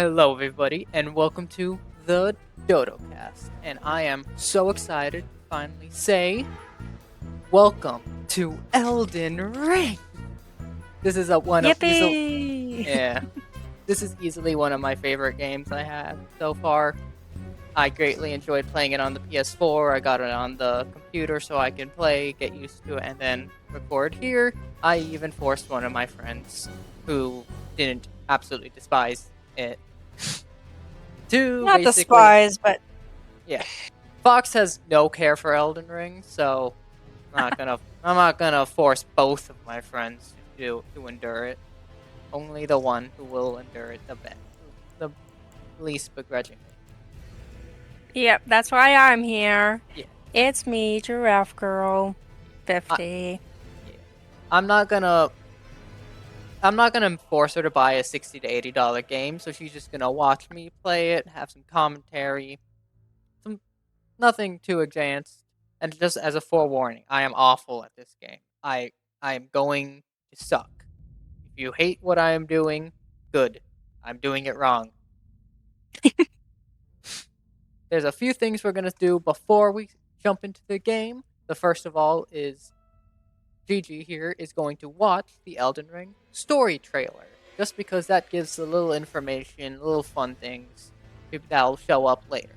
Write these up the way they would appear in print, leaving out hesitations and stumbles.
Hello, everybody, and welcome to the Dodocast. And I am so excited to finally say, welcome to Elden Ring. This is Yippee! This is easily one of my favorite games I have so far. I greatly enjoyed playing it on the PS4. I got it on the computer so I can play, get used to it, and then record here. I even forced one of my friends, who didn't absolutely despise it, to Not basically. despise, but Yeah, Fox has no care for Elden Ring, so I'm not gonna force both of my friends to endure it. Only the one who will endure it the least begrudgingly. yep, that's why I'm here. Yeah. It's me, Giraffe Girl, 50. Yeah. I'm not gonna force her to buy a $60 to $80 game, so she's just gonna watch me play it, have some commentary, nothing too advanced, and just as a forewarning, I am awful at this game. I am going to suck. If you hate what I am doing, good. I'm doing it wrong. There's a few things we're gonna do before we jump into the game. The first of all is Gigi here is going to watch the Elden Ring story trailer, just because that gives a little information, little fun things that'll show up later.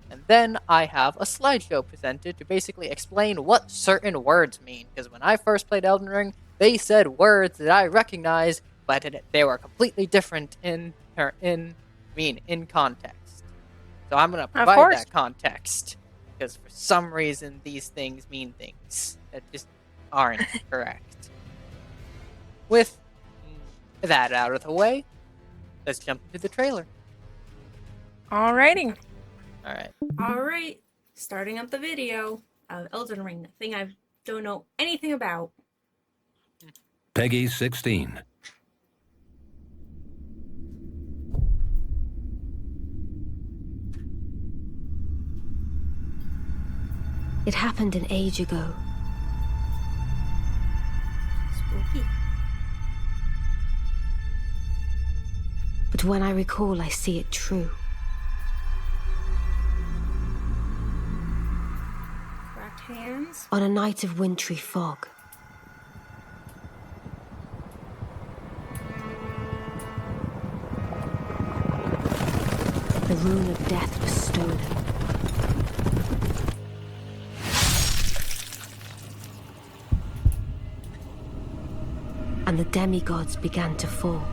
And then I have a slideshow presented to basically explain what certain words mean, because when I first played Elden Ring, they said words that I recognized, but they were completely different in context. So I'm going to provide that context, because for some reason these things mean things that just aren't correct. With that out of the way, let's jump into the trailer. Alrighty. Alright, starting up the video of Elden Ring, the thing I don't know anything about. Peggy 16. It happened an age ago. Spooky. But when I recall, I see it true. Cracked hands. On a night of wintry fog, the rune of death was stolen. And the demigods began to fall.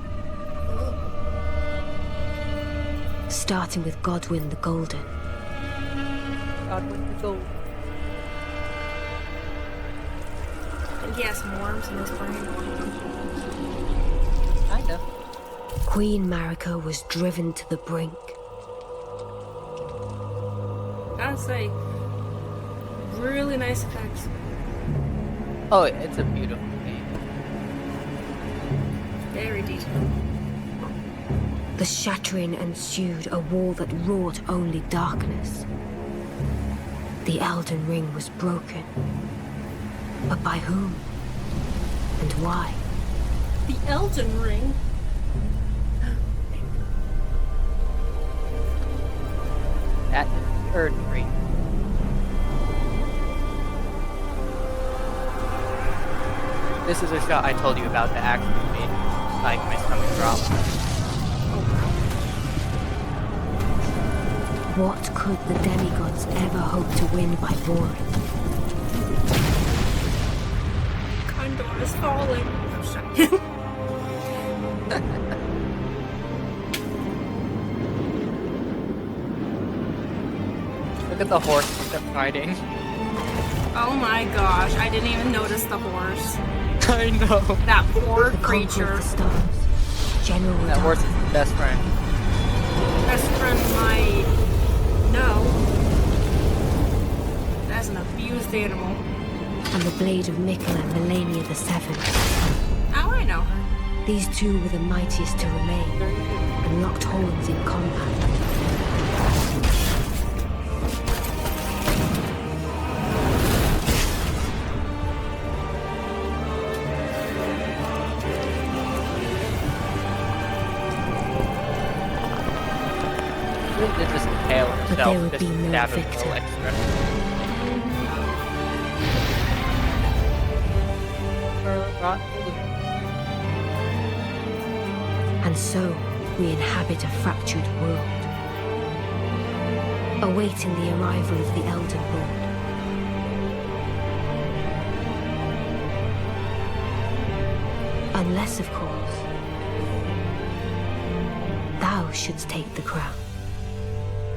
Starting with Godwyn the Golden. Godwyn the Golden. I think he has some worms in his brain. Kinda. Queen Marika was driven to the brink. Gotta say, really nice effects. Oh, it's a beautiful game. Very detailed. The shattering ensued, a war that wrought only darkness. The Elden Ring was broken. But by whom? And why? The Elden Ring? That is the Earth Ring. This is a shot I told you about that actually made like my stomach drop. What could the demigods ever hope to win by warring? Condor is falling. Oh, shit. Look at the horse that's riding. Oh my gosh, I didn't even notice the horse. I know. That poor The conqueror creature. of the stars, General That horse is Dark. the best friend. Best friend might know. That's an abused animal. And the blade of Mikkel and Melania the Seventh. Oh, I know her. These two were the mightiest to remain, and locked horns in combat. Really did just impale But himself. there would Just be no stab him a victor. little extra. Brought And so, we inhabit a fractured world, awaiting the arrival of the Elden Lord. Unless, of course, thou shouldst take the crown.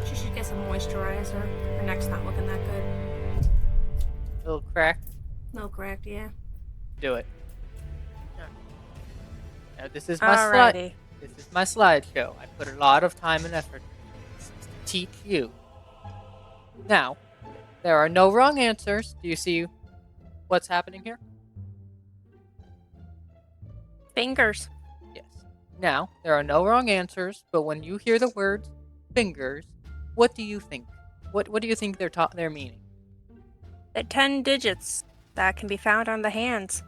She should get some moisturizer. Her neck's not looking that good. little crack. No, correct, yeah. Do it. Now, this is my slide. Alrighty. This is my slideshow. I put a lot of time and effort to teach you. Now, there are no wrong answers. Do you see what's happening here? Fingers. Yes. Now, there are no wrong answers, but when you hear the words fingers, what do you think? What do you think they're meaning? The 10 digits that can be found on the hands.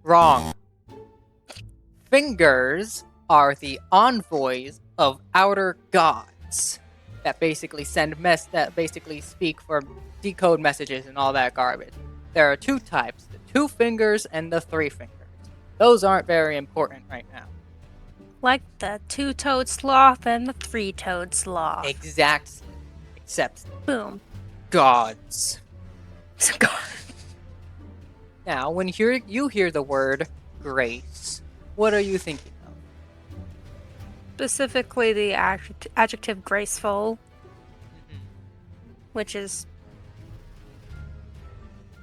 Wrong. Fingers are the envoys of outer gods that basically speak for decode messages and all that garbage. There are two types, the 2 fingers and the 3 fingers. Those aren't very important right now. Like the 2-toed sloth and the 3-toed sloth. Exactly. Except Boom. gods. Now, when you hear the word grace, what are you thinking of? Specifically the adjective graceful, which is...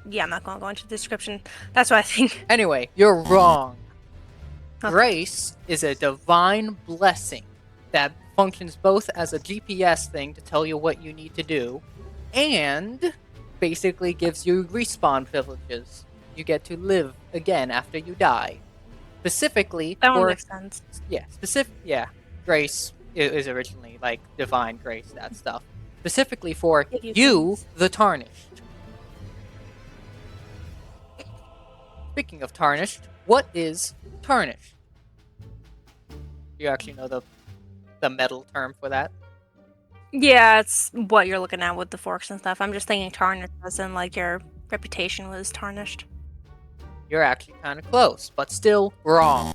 Yeah, I'm not going to go into the description. That's what I think. Anyway, you're wrong. Okay. Grace is a divine blessing that functions both as a GPS thing to tell you what you need to do, and basically gives you respawn privileges. You get to live again after you die. Specifically, That one for makes sense. grace is originally like divine grace, that stuff. Specifically for Give you you, things. the Tarnished. Speaking of Tarnished, what is Tarnished? You actually know the metal term for that? Yeah, it's what you're looking at with the forks and stuff. I'm just thinking tarnished as in like your reputation was tarnished. You're actually kind of close, but still wrong.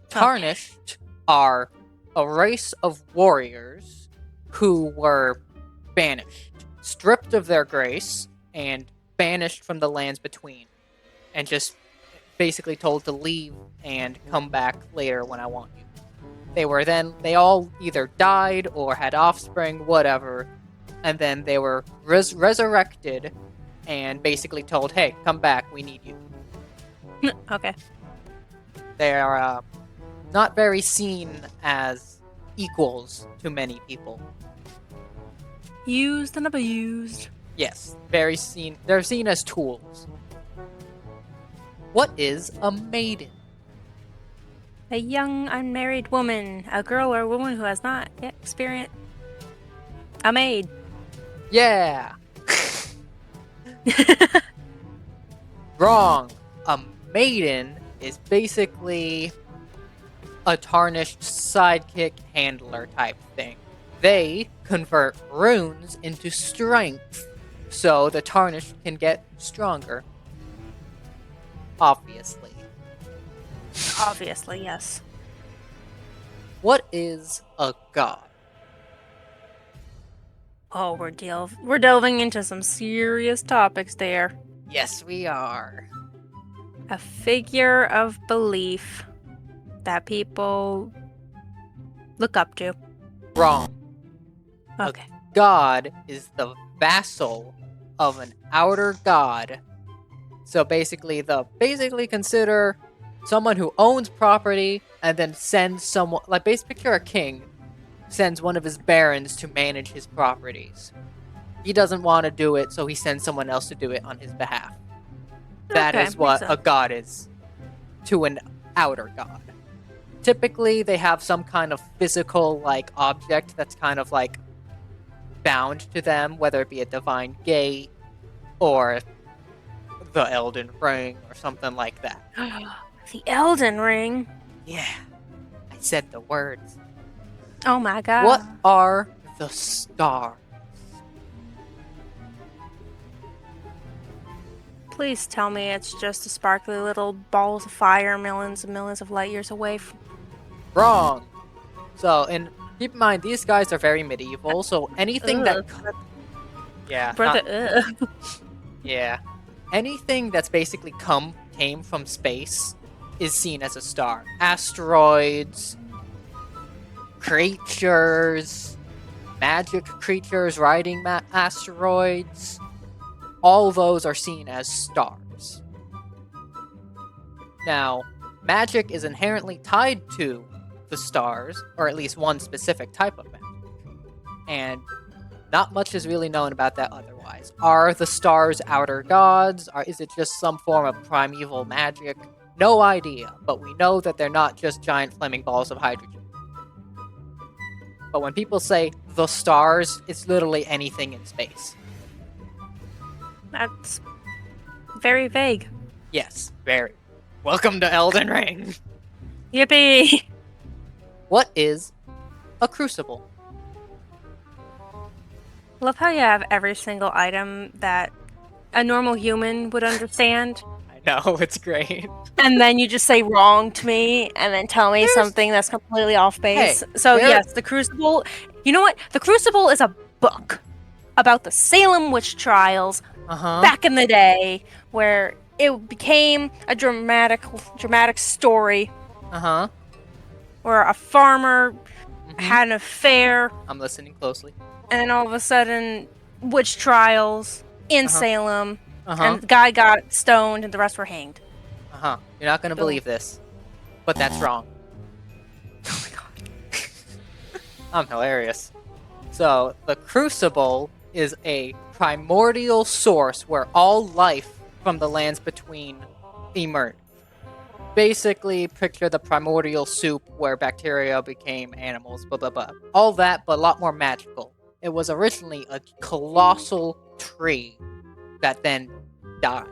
Tarnished are a race of warriors who were banished, stripped of their grace, and banished from the lands between, and just basically told to leave and come back later when I want you. They all either died or had offspring, whatever, and then they were resurrected and basically told, hey, come back, we need you. Okay. They are not very seen as equals to many people. Used and abused. Yes, they're seen as tools. What is a maiden? A young unmarried woman, a girl or woman who has not yet experienced a maid. Yeah! Wrong. A maiden is basically a Tarnished sidekick handler type thing. They convert runes into strength, so the Tarnished can get stronger. Obviously. Obviously, yes. What is a god? Oh, we're delving into some serious topics there. Yes, we are. A figure of belief that people look up to. Wrong. Okay. God is the vassal of an outer god. So basically consider someone who owns property and then sends someone, like picture a king sends one of his barons to manage his properties. He doesn't want to do it, so he sends someone else to do it on his behalf. That Okay, is what makes a sense. god is to an outer god. Typically, they have some kind of physical, like, object that's kind of, like, bound to them, whether it be a divine gate or the Elden Ring or something like that. The Elden Ring. Yeah, I said the words. Oh my god. What are the stars? Please tell me it's just the sparkly little balls of fire millions and millions of light years away from... Wrong. So, and keep in mind, these guys are very medieval, so anything that... Ugh. Yeah, Brother, ugh. yeah. Anything that's basically came from space is seen as a star. Asteroids, creatures, magic creatures riding asteroids, all those are seen as stars. Now, magic is inherently tied to the stars, or at least one specific type of magic. And not much is really known about that otherwise. Are the stars outer gods? Is it just some form of primeval magic? No idea, but we know that they're not just giant flaming balls of hydrogen. But when people say the stars, it's literally anything in space. That's very vague. Yes, very. Welcome to Elden Ring! Yippee! What is a crucible? Love how you have every single item that a normal human would understand, I know, it's great. and then you just say wrong to me, and then tell me something that's completely off base. Hey, So there- yes, the Crucible. You know what? The Crucible is a book about the Salem witch trials Uh-huh. back in the day, where it became a dramatic story Uh-huh. where a farmer Mhm. had an affair, I'm listening closely. and then all of a sudden, witch trials in Uh-huh. Salem, Uh-huh. and the guy got stoned, and the rest were hanged. Uh-huh. You're not gonna Boom. believe this, but that's wrong. Oh my god. I'm hilarious. So, the Crucible is a primordial source where all life from the lands between emerged. Basically, picture the primordial soup where bacteria became animals, blah blah blah. All that, but a lot more magical. It was originally a colossal tree that then died.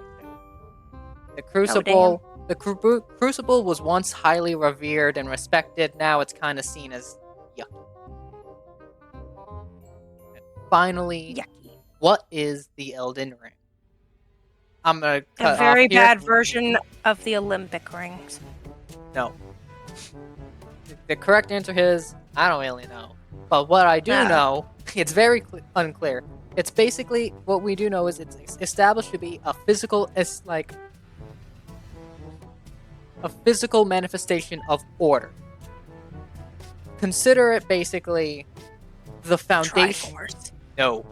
The Crucible, Crucible was once highly revered and respected. Now it's kind of seen as yucky. And finally, Yucky. what is the Elden Ring? I'm gonna A cut very off here. bad version of the Olympic rings. No. The correct answer is I don't really know. But what I do Ah. know, it's very unclear. It's basically what we do know is it's established to be a physical, it's like a physical manifestation of order. Consider it basically the foundation. Triforce. No.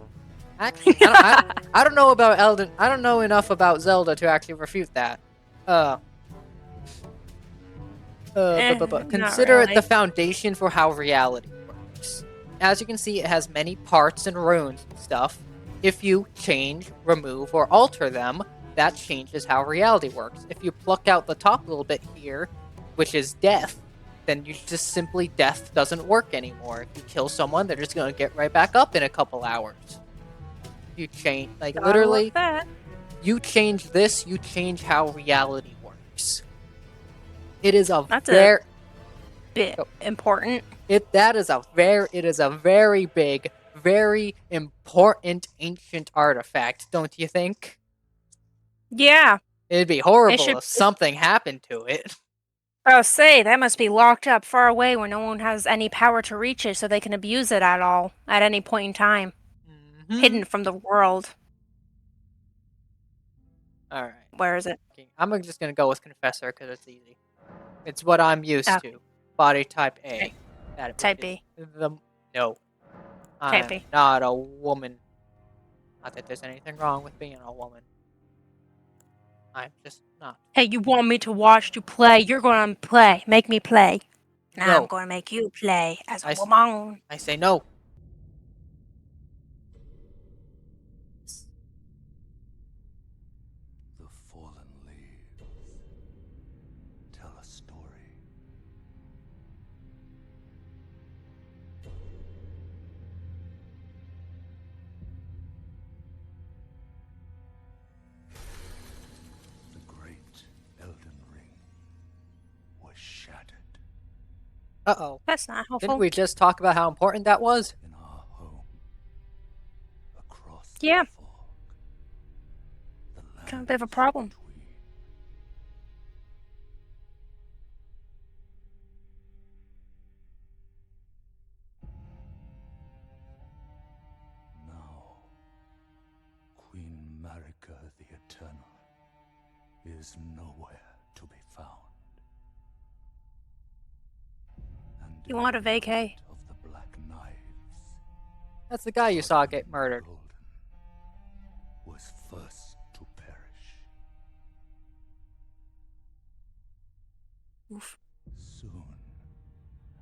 Actually, I don't know about Elden. I don't know enough about Zelda to actually refute that. not Consider it really. the foundation for how reality works. As you can see, it has many parts and runes and stuff. If you change, remove, or alter them, that changes how reality works. If you pluck out the top little bit here, which is death, then you just simply death doesn't work anymore. If you kill someone, they're just gonna get right back up in a couple hours. You change, like Gotta literally, love that. you change this, you change how reality works. It is a That's very Bit important. it is a very big, very important ancient artifact, don't you think? Yeah. It'd be horrible should- if something happened to it. Oh, say, that must be locked up far away where no one has any power to reach it so they can abuse it at all, at any point in time. Mhm. Hidden from the world. Alright. Where is it? I'm just gonna go with Confessor because it's easy. It's what I'm used Okay. to. Body type A. Okay. That Type is B. No. Type I'm B. not a woman. Not that there's anything wrong with being a woman. I'm just not. Hey, you want me to watch you play? You're gonna play. Make me play. Now No. I'm gonna make you play as a I s- woman. I say no. The fallen leaves tell a story. The great Elden Ring was shattered. Uh-oh. That's not Didn't helpful. we just talk about how important that was? In our home, across Yeah. the fog, the Kind of a bit of a lands problem. between. Now, Queen Marika the Eternal is nowhere to be found. And You want a every vacay? knight of the Black Knives, That's the guy you saw Godwin get murdered. Golden, was first to perish. Oof. Soon,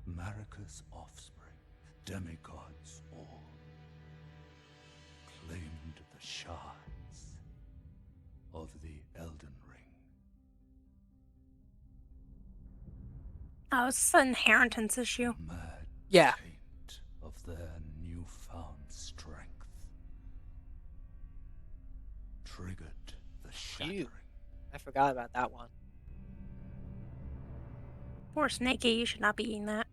Marika's offspring, demigods all, claimed the shards of the Elden Ring. Oh, it's an inheritance issue. Mad Yeah. taint of their newfound strength triggered the shattering. I forgot about that one. Poor Snakey, you should not be eating that.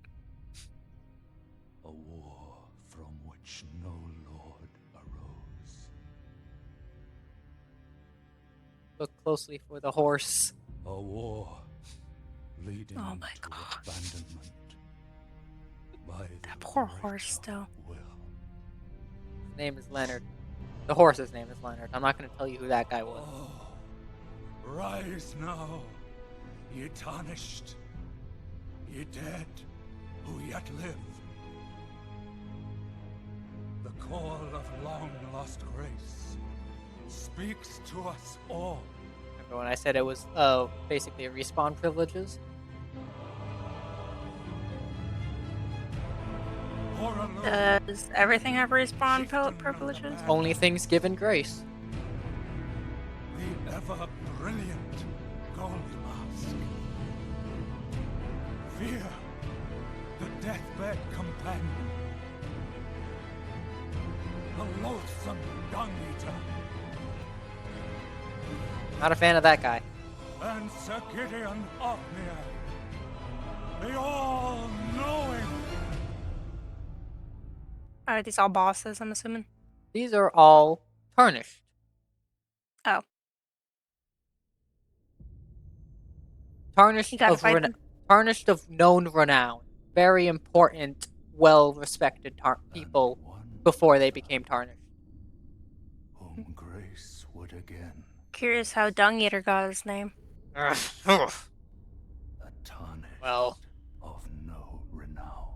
A war from which no lord arose. Look closely for the horse. A war leading Oh my to gosh. abandonment by That the poor greater horse, though. will. His name is Leonard. The horse's name is Leonard. I'm not going to tell you who that guy was. Oh, rise now, ye tarnished, ye dead who yet live. The call of long-lost grace speaks to us all. Remember when I said it was basically a respawn privileges? For alone, Does everything have respawn privileges? Only things given grace. the ever-brilliant gold mask. Fear, the deathbed companion. The loathsome dung-eater. Not a fan of that guy. And Sir Gideon Othniel. The all-knowing. Are these all bosses, I'm assuming? These are all tarnished. Oh. Tarnished You gotta of fight them. tarnished of known renown. Very important, well-respected people And one before they became tarnished. whom grace would again Curious how Dung Eater got his name. Ugh. a tarnished Well. of no renown.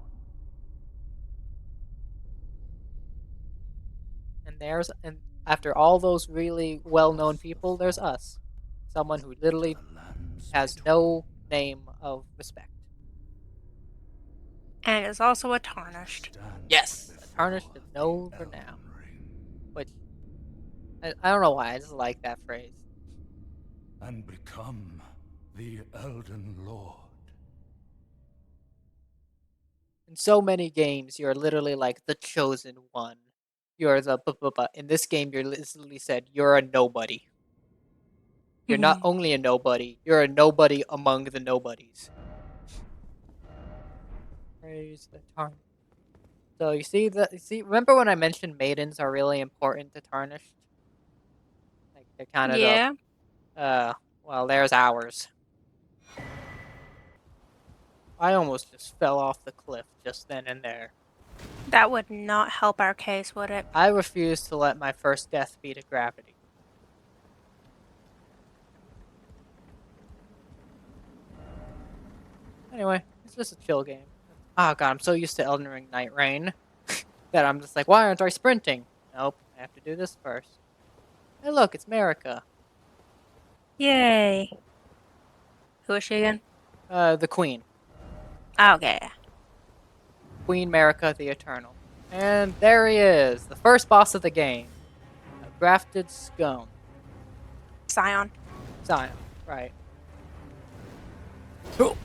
And after all those really well-known people, there's us. Someone who literally The lands has between. no name of respect. And is also a Tarnished. Stand Yes, a before tarnished of no the renown. Elden Ring Which, I don't know why, I just like that phrase. and become the Elden Lord. In so many games, you're literally like the chosen one. You're the in this game, you're literally said you're a nobody. You're not only a nobody, you're a nobody among the nobodies. Praise the tarnished. So you see, remember when I mentioned maidens are really important to tarnished? Like they're kind of Yeah. well, there's ours. I almost just fell off the cliff just then and there. That would not help our case, would it? I refuse to let my first death be to gravity. Anyway, it's just a chill game. Oh god, I'm so used to Elden Ring Night Rain that I'm just like, why aren't I sprinting? Nope, I have to do this first. Hey look, it's Marika. Yay. Who is she again? The Queen. Okay. Queen Marika the Eternal. And there he is, the first boss of the game. A grafted scone. Scion. Zion, right. Cool.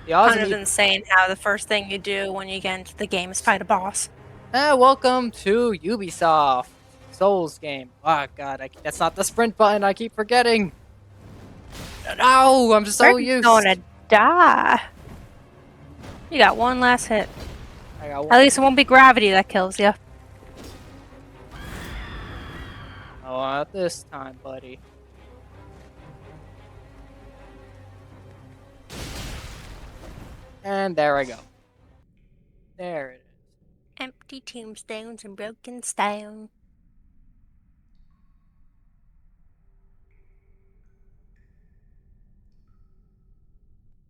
The odds Kind of of insane how the first thing you do when you get into the game is fight a boss. welcome to Ubisoft Souls game. Oh god, that's not the sprint button. I keep forgetting. No, I'm so Rick's used. gonna die. You got one last hit. I got At one. least it won't be gravity that kills you. Oh, not this time, buddy. And there I go. There it is. Empty tombstones and broken stone.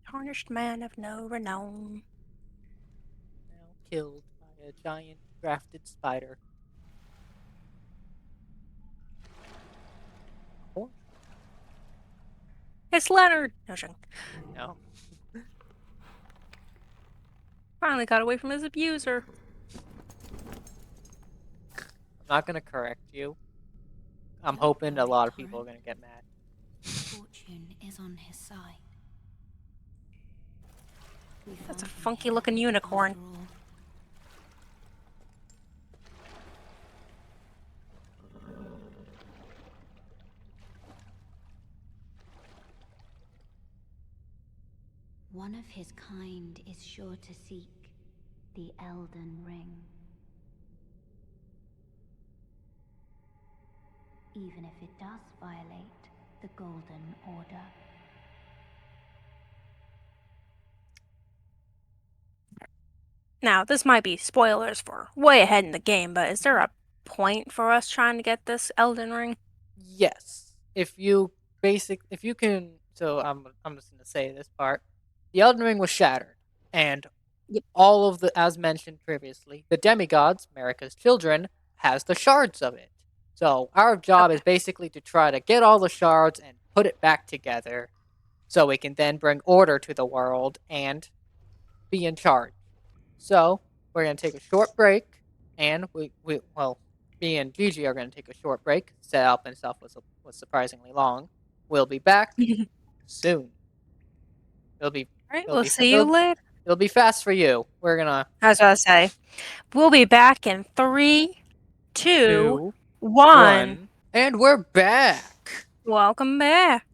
Tarnished man of no renown. Now killed by a giant grafted spider. Oh, It's Leonard. No, joking. no. Finally got away from his abuser. I'm not gonna correct you. I'm hoping a lot of people are gonna get mad. Fortune is on his side. That's a funky looking unicorn. One of his kind is sure to seek the Elden Ring. Even if it does violate the Golden Order. Now, this might be spoilers for way ahead in the game, but is there a point for us trying to get this Elden Ring? Yes. If you can, so I'm just gonna say this part. The Elden Ring was shattered, and Yep. all of the, as mentioned previously, the demigods, America's children, has the shards of it. So our job is basically to try to get all the shards and put it back together, so we can then bring order to the world and be in charge. So we're gonna take a short break, and well, me and Gigi are gonna take a short break. Setup and stuff was surprisingly long. We'll be back soon. It'll be Alright, it'll we'll be see you later. it'll be fast for you. We're gonna I was about to say, we'll be back in 3, 2, 2, 1. 1, and we're back. Welcome back.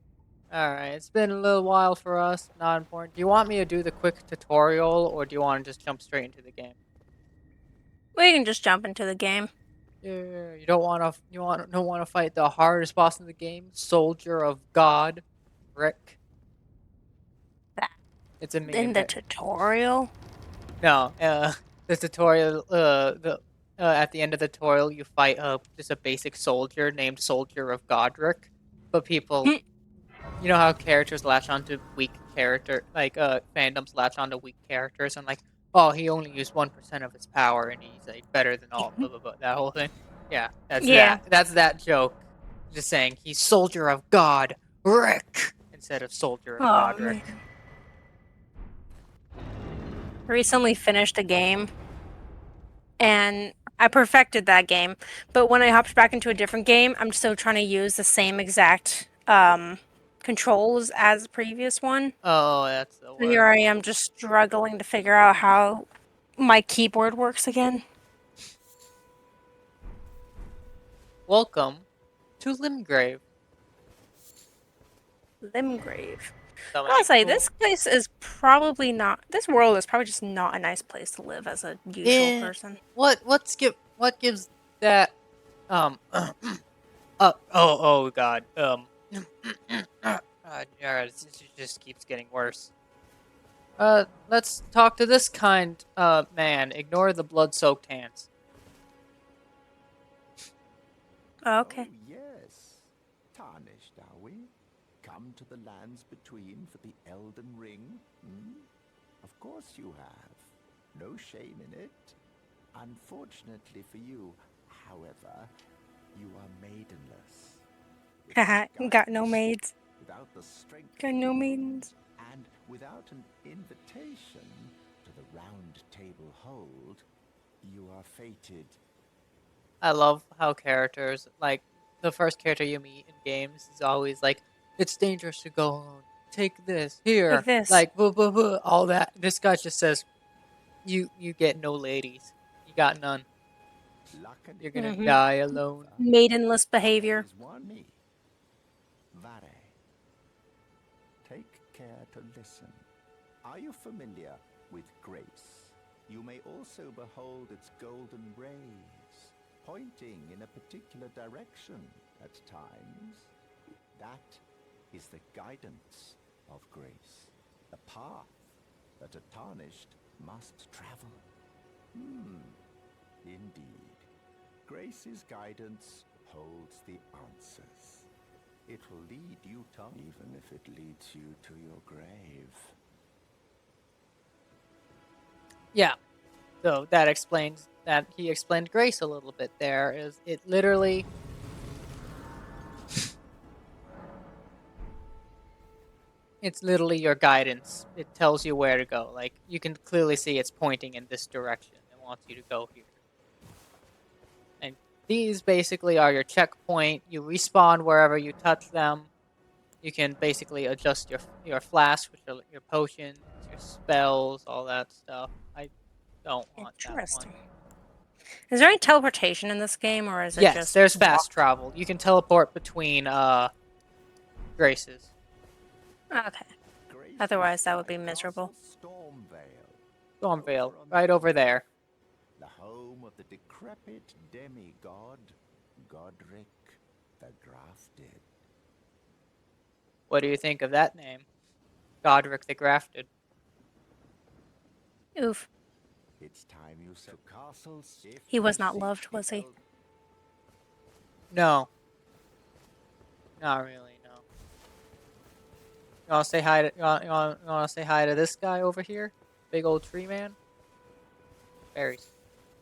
Alright, it's been a little while for us. Not important. Do you want me to do the quick tutorial, or do you want to just jump straight into the game? We can just jump into the game. Yeah, you don't want to fight the hardest boss in the game, Soldier of God, Rick. That- It's a In the tutorial? No, the tutorial, at the end of the tutorial, you fight just a basic soldier named Soldier of Godric. But people, you know how characters latch onto weak fandoms latch onto weak characters, and like, oh, he only used 1% of his power, and he's like better than all, blah blah blah, that whole thing. Yeah, that's that joke. Just saying, he's Soldier of God, Rick, instead of Soldier of Oh, Godric. man. I recently finished a game, and I perfected that game, but when I hopped back into a different game, I'm still trying to use the same exact controls as the previous one. Oh, that's the So worst. here I am just struggling to figure out how my keyboard works again. Welcome to Limgrave. Limgrave. So I'll say, many this place is probably not... This world is probably just not a nice place to live as a usual person. What gives that oh god it just keeps getting worse. Let's talk to this kind man. Ignore the blood-soaked hands. Okay. Oh, yes. Tarnished, are we? Come to the lands between for the Elden Ring? Hmm? Of course you have. No shame in it. Unfortunately for you, however, you are maidenless. Haha, got no maids. Without the strength Got no maidens. and without an invitation to the round table hold, you are fated. I love how characters, like, the first character you meet in games is always like, it's dangerous to go alone. Take this, here. Take this. Like, all that. This guy just says, you get no ladies. You got none. Luckily, You're gonna Mhm. die alone. Maidenless behavior. is one me. Vare. prepare to listen. Are you familiar with grace? You may also behold its golden rays, pointing in a particular direction at times. That is the guidance of grace, the path that a Tarnished must travel. Indeed. Grace's guidance holds the answers. It will lead you to, even if it leads you to your grave. Yeah. So that explains that he explained grace a little bit there. Is it literally it's literally your guidance. It tells you where to go. Like you can clearly see it's pointing in this direction. It wants you to go here. And these basically are your checkpoint. You respawn wherever you touch them. You can basically adjust your flasks, which are your potions, your spells, all that stuff. I don't want that one. Interesting. Is there any teleportation in this game, or is it Yes, just there's fast travel. You can teleport between graces. Okay. Otherwise, that would be miserable. Stormvale, right over there. The home of the decrepit demigod, Godric the Grafted. What do you think of that name? Godric the Grafted. Oof. It's time you saw castles. He was not loved, was he? No. Not really, no. You wanna say hi to you wanna say hi to this guy over here? Big old tree man? Very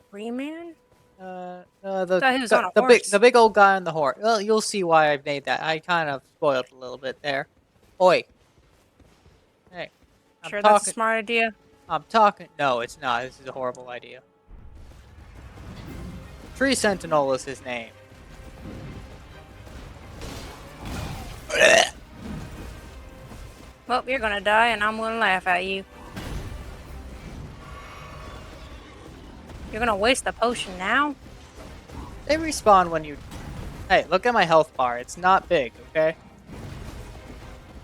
Tree man? the he was on a the horse. big old guy on the horse. Well, you'll see why I made that. I kind of spoiled a little bit there. Oi. Hey. Sure, that's a smart idea. I'm talking. No, it's not. This is a horrible idea. Tree Sentinel is his name. Well, you're gonna die, and I'm gonna laugh at you. You're gonna waste the potion now? They respawn when you... Hey, look at my health bar. It's not big, okay?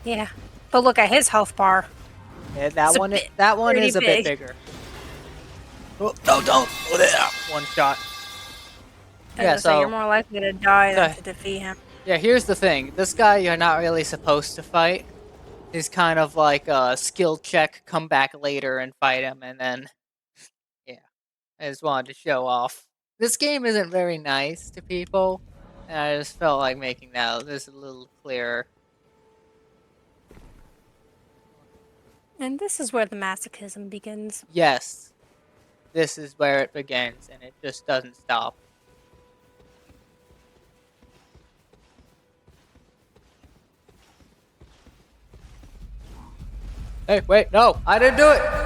Yeah. But look at his health bar. Yeah, that one is a bit bigger. Oh, no, don't! One shot. Yeah, so you're more likely to die than to defeat him. Yeah, here's the thing. This guy you're not really supposed to fight. He's kind of like a skill check, come back later and fight him, and then... Yeah. I just wanted to show off. This game isn't very nice to people, and I just felt like making that this a little clearer. And this is where the masochism begins. Yes. This is where it begins, and it just doesn't stop. Hey, wait, no! I didn't do it!